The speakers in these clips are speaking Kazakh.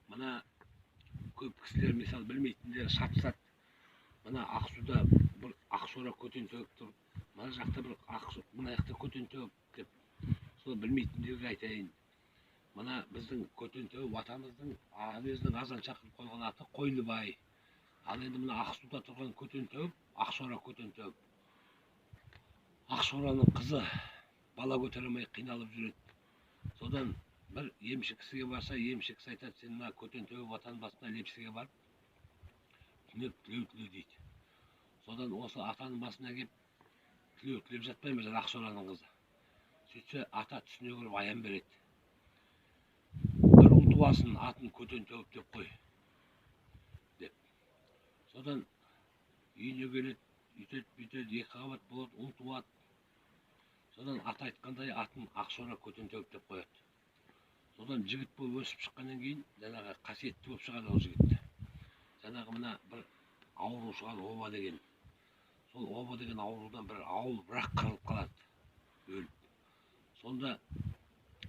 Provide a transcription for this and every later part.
Мына көп кісілер мысалы білмейтіндер шатысады. Мына Ақсуда бір Ақсора Көтентөбе тұр. Мына жақта бір мына жақта Көтентөбе деп. Сол білмейтіндерге айтайын. Мына біздің Көтентөбе атамыздың өзінің азан шақырып қойған аты Қойлыбай. Ал енді мына Ақсуда тұрған Көтентөбе Ақсора Көтентөбе. Ақсораның қызы бала көтере алмай қиналып жүреді. Содан бір емші кісіге барса, емші кісі айтады, сен мына Көтентөбе ватан басына лепсіге барып, түнеп тілеу дейді. Содан осы атаның басына келіп, тілеу тілеп жатпаймыз, Ақсораның қызы. Сөйтсе, ата түсіне көріп аян береді. Бір ұл туасын, атын Көтентөбе деп қой, деп. Содан үйіне келеді, үйтеді, екі қабат болады, ұл туады. Содан ата айтқандай атын Ақсора Көтентөбе деп қояды. Содан жігіт болып өсіп шыққаннан кейін, жаңағы қасиетті болып шығады ол жігіт. Жаңағы мына бір ауру шығады, оба деген. Сол оба деген аурудан бір ауыл бірақ қырылып қалады, өліп. Сонда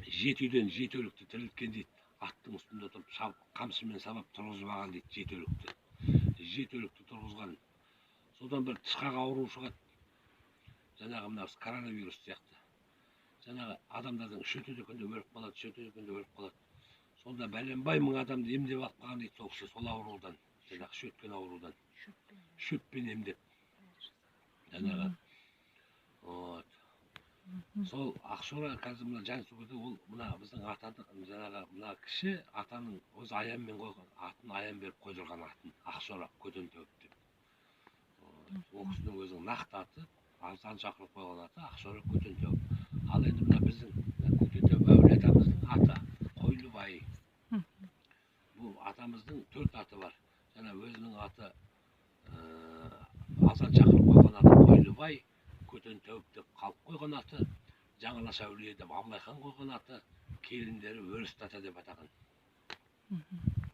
жеті үйден жеті өлікті тірілткен дейді. Аттың үстінде тұрып, қамшымен сабап тұрғызып алған дейді, жеті өлікті. Жеті өлікті тұрғызған. Содан бір тышқақ ауру шығады. Жаңағы мына коронавирус сияқты. Жаңағы адамдардың шөтеді күнде өліп қалады, шөтеді күнде өліп қалады. Сонда бәленбай мың адамды емдеп алып қалған дейді сол кісі, сол аурудан, жаңағы шөткен аурудан. Шөппен емдеп. Жаңағы сол Ақсора қазір мына Жансүгірде ол мына біздің атаны, жаңағы мына кіші атаның өзі аянмен қойған, атын аян беріп қойдырған атын Ақсора Көтентөбе деп. Ол кісінің өзінің нақты аты, азан шақырып қойған аты Ақсора Көтентөбе. Ал енді мына біздің Көтентөбе әулие атамыздың аты Қойлыбай. Бұл атамыздың төрт аты бар. Жаңа өзінің аты азан шақырып қойған аты Қойлыбай, Көтентөбе деп қалып қойған аты, Жаңалаш әулие деп Абылай хан қойған аты, келіндері Өрісті ата деп атаған.